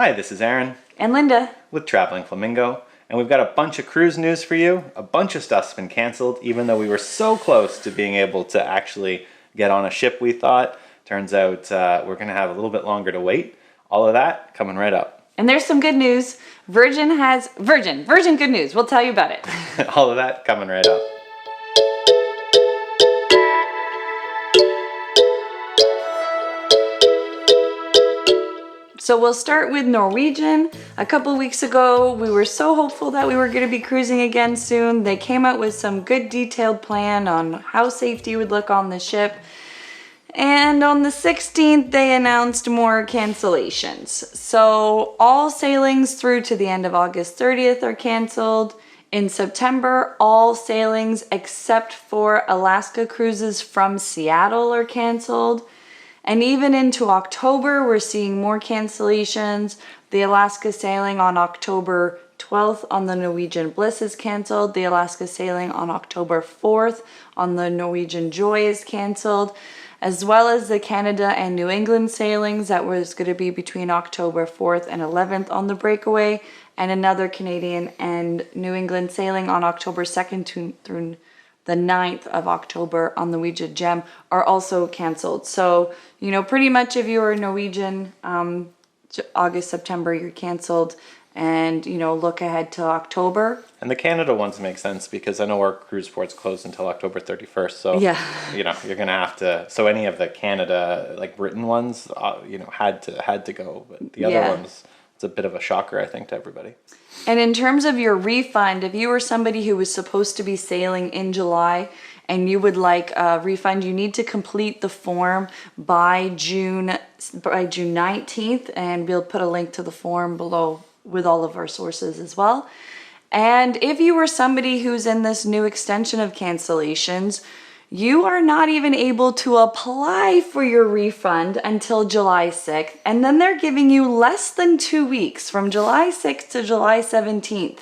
Hi, this is Aaron And Linda. with Traveling Flamingo, and we've got a bunch of cruise news for you. A bunch of stuff's been canceled, even though we were so close to being able to actually get on a ship, we thought. Turns out we're going to have a little bit longer to wait. All of that coming right up. And there's some good news. Virgin good news. We'll tell you about it. All of that coming right up. So we'll start with Norwegian. A couple weeks ago, we were so hopeful that we were going to be cruising again soon. They came out with some good detailed plan on how safety would look on the ship. And on the 16th, they announced more cancellations. So all sailings through to the end of August 30th are canceled. In September, all sailings except for Alaska cruises from Seattle are canceled. And even into October, we're seeing more cancellations. The Alaska sailing on October 12th on the Norwegian Bliss is canceled. The Alaska sailing on October 4th on the Norwegian Joy is canceled, as well as the Canada and New England sailings that was going to be between October 4th and 11th on the Breakaway, and another Canadian and New England sailing on October 2nd through the 9th of October on the Norwegian Gem are also canceled. So, pretty much if you're Norwegian, August, September, you're canceled. And, look ahead to October. And the Canada ones make sense because I know our cruise ports closed until October 31st. So, yeah. You're going to have to, so any of the Canada, like Britain ones, had to go. But the other ones, it's a bit of a shocker, I think, to everybody. And in terms of your refund, if you were somebody who was supposed to be sailing in July and you would like a refund, you need to complete the form by June 19th, and we'll put a link to the form below with all of our sources as well. And if you were somebody who's in this new extension of cancellations, you are not even able to apply for your refund until July 6th. And then they're giving you less than 2 weeks from July 6th to July 17th.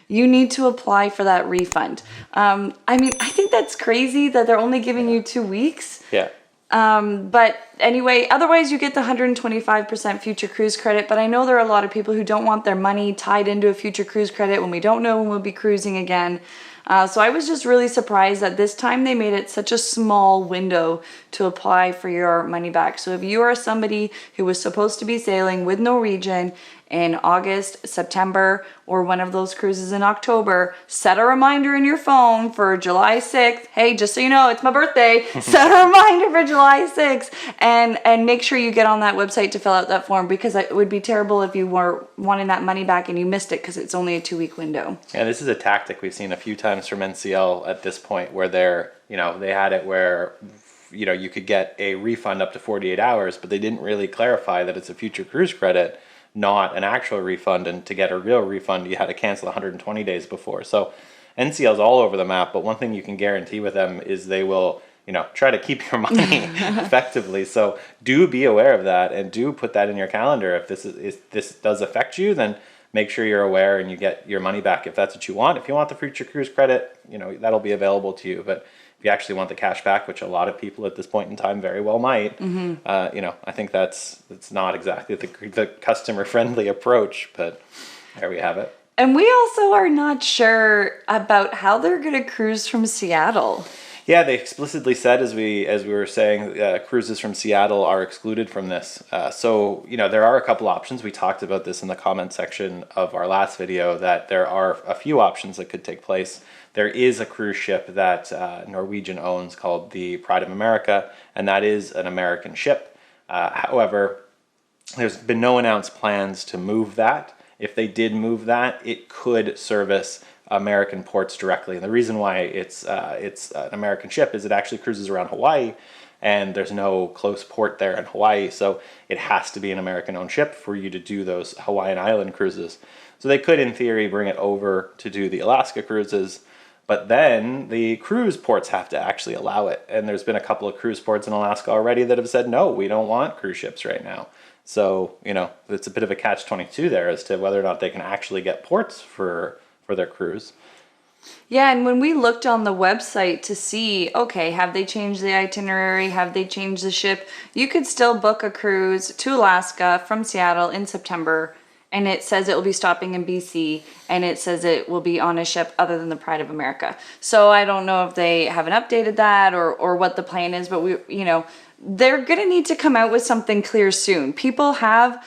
You need to apply for that refund. I think that's crazy that they're only giving you 2 weeks. Yeah. But anyway, otherwise you get the 125% future cruise credit. But I know there are a lot of people who don't want their money tied into a future cruise credit when we don't know when we'll be cruising again. So I was just really surprised that this time they made it such a small window to apply for your money back. So if you are somebody who was supposed to be sailing with Norwegian in August, September, or one of those cruises in October, set a reminder in your phone for July 6th. Hey, just so you know, it's my birthday. Set a reminder for July 6th and make sure you get on that website to fill out that form, because it would be terrible if you were wanting that money back and you missed it because it's only a 2-week window. Yeah, this is a tactic we've seen a few times from NCL at this point where they had it where you could get a refund up to 48 hours, but they didn't really clarify that it's a future cruise credit, not an actual refund. And to get a real refund, you had to cancel 120 days before. So NCL's all over the map, but one thing you can guarantee with them is they will, try to keep your money effectively. So do be aware of that and do put that in your calendar. If this does affect you, then make sure you're aware and you get your money back if that's what you want. If you want the future cruise credit, that'll be available to you. But if you actually want the cash back, which a lot of people at this point in time very well might, I think that's not exactly the customer-friendly approach, but there we have it. And we also are not sure about how they're going to cruise from Seattle. Yeah, they explicitly said, as we were saying, cruises from Seattle are excluded from this. So there are a couple options. We talked about this in the comment section of our last video, that there are a few options that could take place. There is a cruise ship that Norwegian owns called the Pride of America, and that is an American ship. However, there's been no announced plans to move that. If they did move that, it could service American ports directly. And the reason why it's an American ship is it actually cruises around Hawaii, and there's no close port there in Hawaii, so it has to be an American-owned ship for you to do those Hawaiian Island cruises. So they could, in theory, bring it over to do the Alaska cruises, but then the cruise ports have to actually allow it. And there's been a couple of cruise ports in Alaska already that have said, no, we don't want cruise ships right now. So, it's a bit of a catch-22 there as to whether or not they can actually get ports for their cruise. Yeah, and when we looked on the website to see, okay, have they changed the itinerary? Have they changed the ship? You could still book a cruise to Alaska from Seattle in September and it says it will be stopping in BC, and it says it will be on a ship other than the Pride of America. So I don't know if they haven't updated that or what the plan is, but they're going to need to come out with something clear soon. People have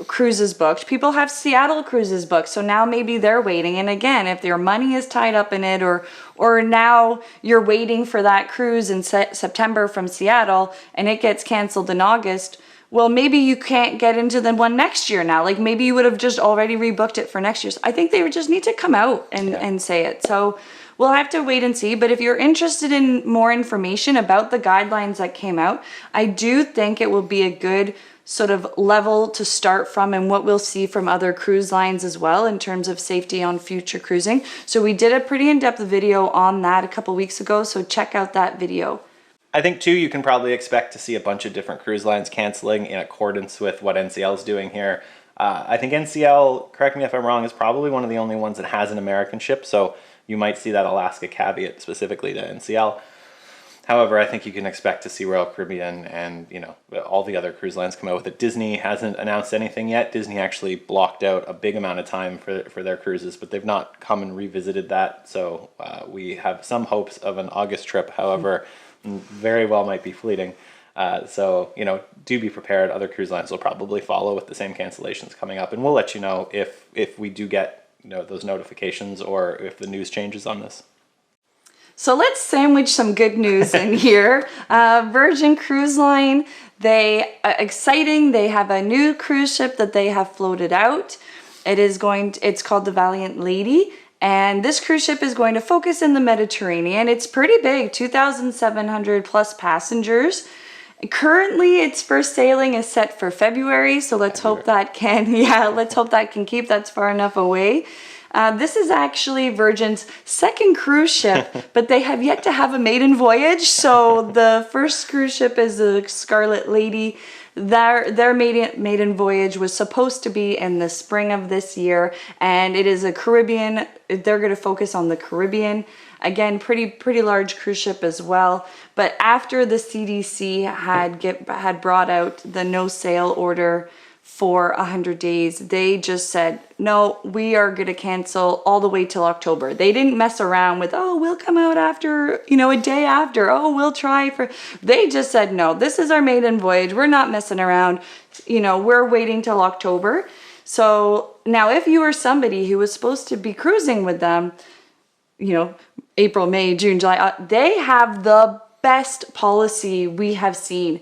cruises booked. People have Seattle cruises booked. So now maybe they're waiting. And again, if their money is tied up in it, or now you're waiting for that cruise in September from Seattle and it gets canceled in August, well, maybe you can't get into the one next year now. Like maybe you would have just already rebooked it for next year. So I think they would just need to come out and say it. So we'll have to wait and see. But if you're interested in more information about the guidelines that came out, I do think it will be a good sort of level to start from, and what we'll see from other cruise lines as well in terms of safety on future cruising. So we did a pretty in-depth video on that a couple weeks ago, so check out that video. I think too, you can probably expect to see a bunch of different cruise lines canceling in accordance with what NCL is doing here. I think NCL, correct me if I'm wrong, is probably one of the only ones that has an American ship, so you might see that Alaska caveat specifically to NCL. However, I think you can expect to see Royal Caribbean and all the other cruise lines come out with it. Disney hasn't announced anything yet. Disney actually blocked out a big amount of time for their cruises, but they've not come and revisited that. So we have some hopes of an August trip. However, very well might be fleeting. So do be prepared. Other cruise lines will probably follow with the same cancellations coming up, and we'll let you know if we do get those notifications or if the news changes on this. So let's sandwich some good news in here. Virgin Cruise Line, exciting. They have a new cruise ship that they have floated out. It's called the Valiant Lady. And this cruise ship is going to focus in the Mediterranean. It's pretty big, 2,700 plus passengers. Currently, its first sailing is set for February. So let's hope that can keep. That's far enough away. This is actually Virgin's second cruise ship, but they have yet to have a maiden voyage. So the first cruise ship is the Scarlet Lady. Their maiden voyage was supposed to be in the spring of this year, and it is a Caribbean. They're going to focus on the Caribbean. Again, pretty large cruise ship as well. But after the CDC had brought out the no sail order for 100 days, they just said, no, we are going to cancel all the way till October. They didn't mess around with, we'll come out after, a day after, we'll try for, they just said, no, this is our maiden voyage. We're not messing around. We're waiting till October. So now if you were somebody who was supposed to be cruising with them, April, May, June, July, they have the best policy we have seen.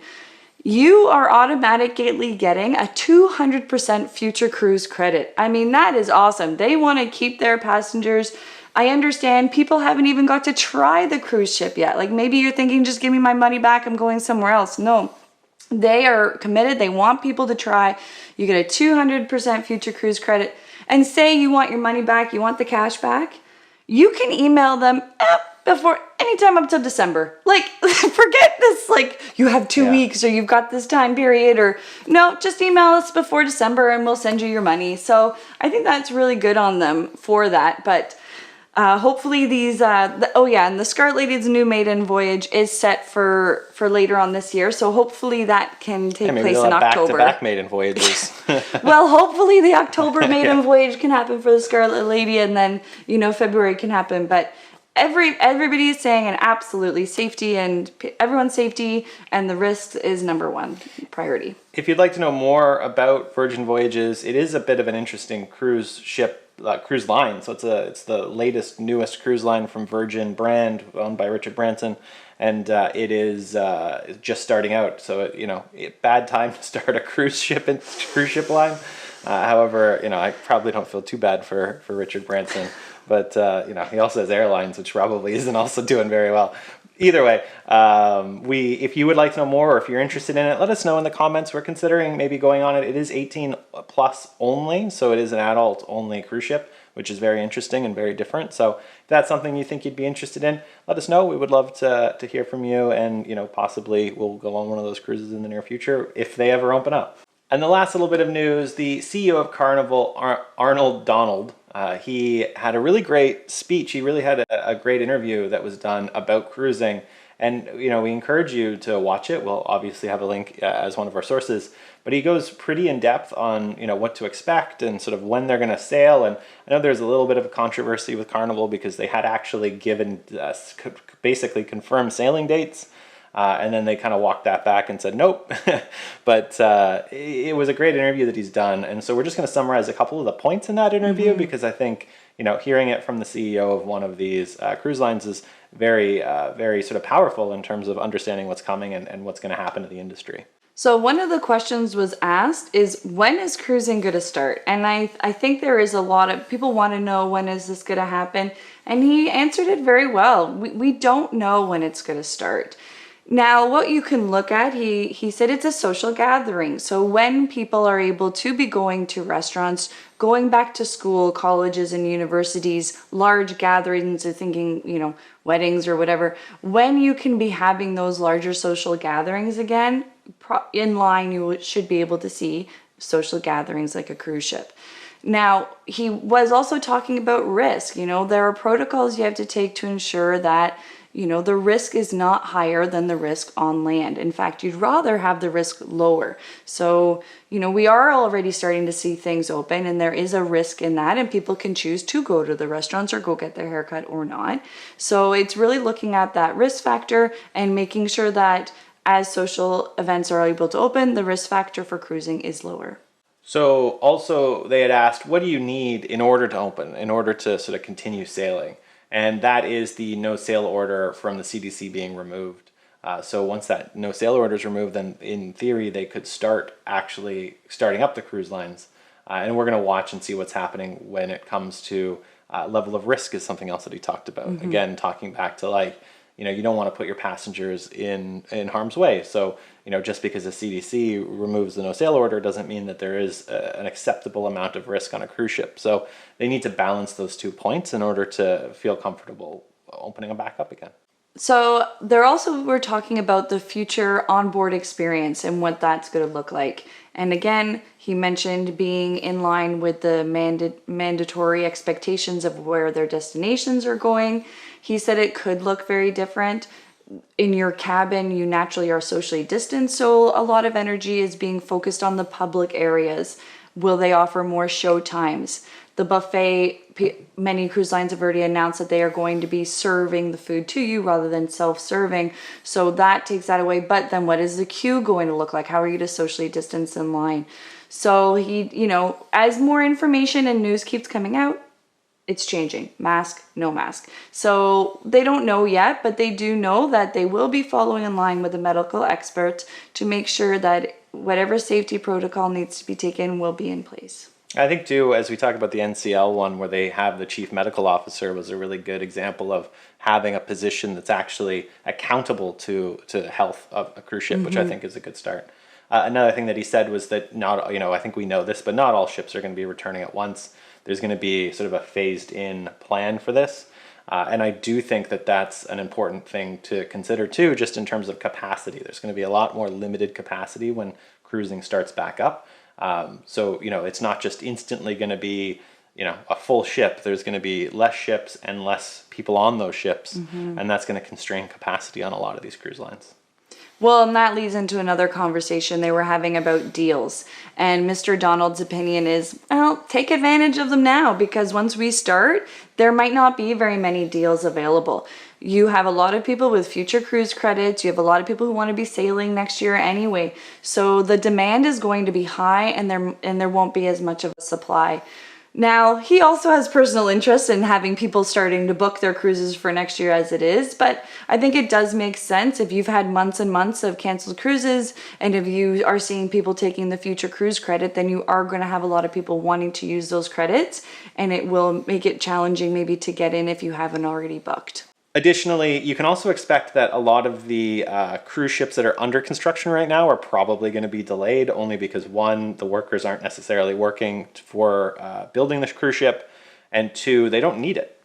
You are automatically getting a 200% future cruise credit. I mean, that is awesome. They want to keep their passengers. I understand people haven't even got to try the cruise ship yet. Like maybe you're thinking, just give me my money back, I'm going somewhere else. No, they are committed. They want people to try. You get a 200% future cruise credit. And say you want your money back, you want the cash back, you can email them before anytime up till December. Like, forget this, like, you have 2 weeks or you've got this time period, or no, just email us before December and we'll send you your money. So I think that's really good on them for that. But hopefully these, and the Scarlet Lady's new maiden voyage is set for later on this year. So hopefully that can take place in October. Back-to-back maiden voyages. Well, hopefully the October maiden voyage can happen for the Scarlet Lady, and then, February can happen. But everybody is saying, and absolutely safety and everyone's safety and the risk is number one priority. If you'd like to know more about Virgin Voyages, it is a bit of an interesting cruise line. So it's the newest cruise line from Virgin brand, owned by Richard Branson, and it is just starting out. So bad time to start a cruise ship line. However, I probably don't feel too bad for Richard Branson. But, he also has airlines, which probably isn't also doing very well. Either way, if you would like to know more, or if you're interested in it, let us know in the comments. We're considering maybe going on it. It is 18 plus only, so it is an adult only cruise ship, which is very interesting and very different. So if that's something you think you'd be interested in, let us know. We would love to hear from you, and possibly we'll go on one of those cruises in the near future if they ever open up. And the last little bit of news, the CEO of Carnival, Arnold Donald, he had a really great speech. He really had a great interview that was done about cruising. And, we encourage you to watch it. We'll obviously have a link as one of our sources. But he goes pretty in depth on, what to expect and sort of when they're going to sail. And I know there's a little bit of a controversy with Carnival because they had actually given basically confirmed sailing dates. And then they kind of walked that back and said, nope. But it was a great interview that he's done. And so we're just going to summarize a couple of the points in that interview because I think, hearing it from the CEO of one of these cruise lines is very, very sort of powerful in terms of understanding what's coming and what's going to happen to the industry. So one of the questions was asked is, when is cruising going to start? And I think there is a lot of people want to know, when is this going to happen? And he answered it very well. We don't know when it's going to start. Now, what you can look at, he said it's a social gathering. So when people are able to be going to restaurants, going back to school, colleges and universities, large gatherings, or thinking, weddings or whatever, when you can be having those larger social gatherings again, in line, you should be able to see social gatherings like a cruise ship. Now, he was also talking about risk. There are protocols you have to take to ensure that the risk is not higher than the risk on land. In fact, you'd rather have the risk lower. So, we are already starting to see things open, and there is a risk in that, and people can choose to go to the restaurants or go get their haircut or not. So it's really looking at that risk factor and making sure that as social events are able to open, the risk factor for cruising is lower. So also they had asked, what do you need in order to open, in order to sort of continue sailing? And that is the no sail order from the CDC being removed. So once that no sail order is removed, then in theory they could start actually starting up the cruise lines. And we're going to watch and see what's happening when it comes to level of risk is something else that he talked about. Mm-hmm. Again, talking back to you don't want to put your passengers in harm's way. So, just because the CDC removes the no sail order doesn't mean that there is an acceptable amount of risk on a cruise ship. So they need to balance those 2 points in order to feel comfortable opening them back up again. So they're also, we're talking about the future onboard experience and what that's going to look like. And again, he mentioned being in line with the mandatory expectations of where their destinations are going. He said it could look very different. In your cabin, you naturally are socially distanced, so a lot of energy is being focused on the public areas. Will they offer more show times? The buffet, many cruise lines have already announced that they are going to be serving the food to you rather than self-serving. So that takes that away. But then what is the queue going to look like? How are you to socially distance in line? So he, as more information and news keeps coming out, it's changing. Mask, no mask. So they don't know yet, but they do know that they will be following in line with the medical experts to make sure that whatever safety protocol needs to be taken will be in place. I think too, as we talk about the NCL one where they have the chief medical officer, was a really good example of having a position that's actually accountable to the health of a cruise ship, which I think is a good start. Another thing that he said was that I think we know this, but not all ships are going to be returning at once. There's going to be sort of a phased in plan for this. And I do think that that's an important thing to consider too, just in terms of capacity. There's going to be a lot more limited capacity when cruising starts back up. So, it's not just instantly going to be, a full ship. There's going to be less ships and less people on those ships. And that's going to constrain capacity on a lot of these cruise lines. Well, and that leads into another conversation they were having about deals. And Mr. Donald's opinion is, well, take advantage of them now, because once we start, there might not be very many deals available. You have a lot of people with future cruise credits. You have a lot of people who want to be sailing next year anyway. So the demand is going to be high, and there won't be as much of a supply. Now, he also has personal interest in having people starting to book their cruises for next year as it is, but I think it does make sense if you've had months and months of canceled cruises, and if you are seeing people taking the future cruise credit, then you are going to have a lot of people wanting to use those credits, and it will make it challenging maybe to get in if you haven't already booked. Additionally, you can also expect that a lot of the cruise ships that are under construction right now are probably going to be delayed, only because one, the workers aren't necessarily working for building this cruise ship, and two, they don't need it.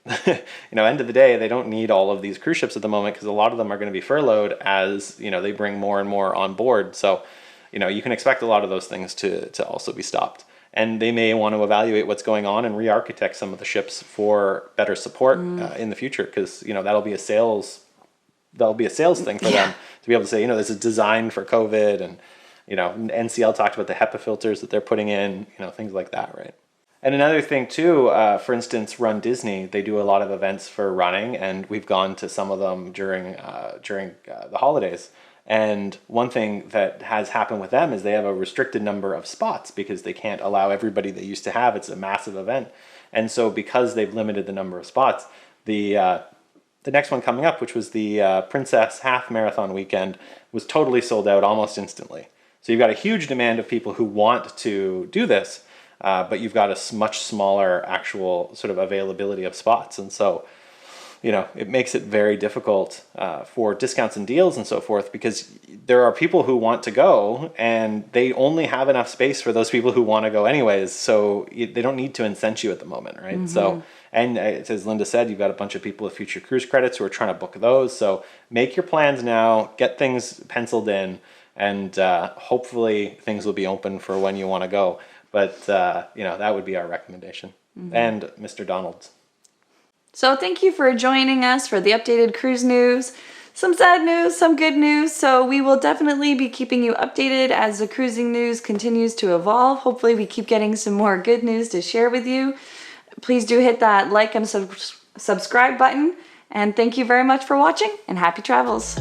End of the day, they don't need all of these cruise ships at the moment because a lot of them are going to be furloughed as they bring more and more on board. So you can expect a lot of those things to also be stopped. And they may want to evaluate what's going on and re-architect some of the ships for better support in the future, because that'll be a sales that'll be a sales thing for them to be able to say, this is designed for COVID, and NCL talked about the HEPA filters that they're putting in, things like that, right? And another thing too, for instance, Run Disney, they do a lot of events for running, and we've gone to some of them during the holidays. And one thing that has happened with them is they have a restricted number of spots because they can't allow everybody they used to have. It's a massive event. And so because they've limited the number of spots, the next one coming up, which was the Princess Half Marathon weekend, was totally sold out almost instantly. So you've got a huge demand of people who want to do this, but you've got a much smaller actual sort of availability of spots. And so, it makes it very difficult for discounts and deals and so forth, because there are people who want to go and they only have enough space for those people who want to go anyways. So they don't need to incent you at the moment, right? Mm-hmm. So, and as Linda said, you've got a bunch of people with future cruise credits who are trying to book those. So make your plans now, get things penciled in, and hopefully things will be open for when you want to go. But, that would be our recommendation. Mm-hmm. And Mr. Donald's. So thank you for joining us for the updated cruise news. Some sad news, some good news. So we will definitely be keeping you updated as the cruising news continues to evolve. Hopefully we keep getting some more good news to share with you. Please do hit that like and subscribe button. And thank you very much for watching, and happy travels.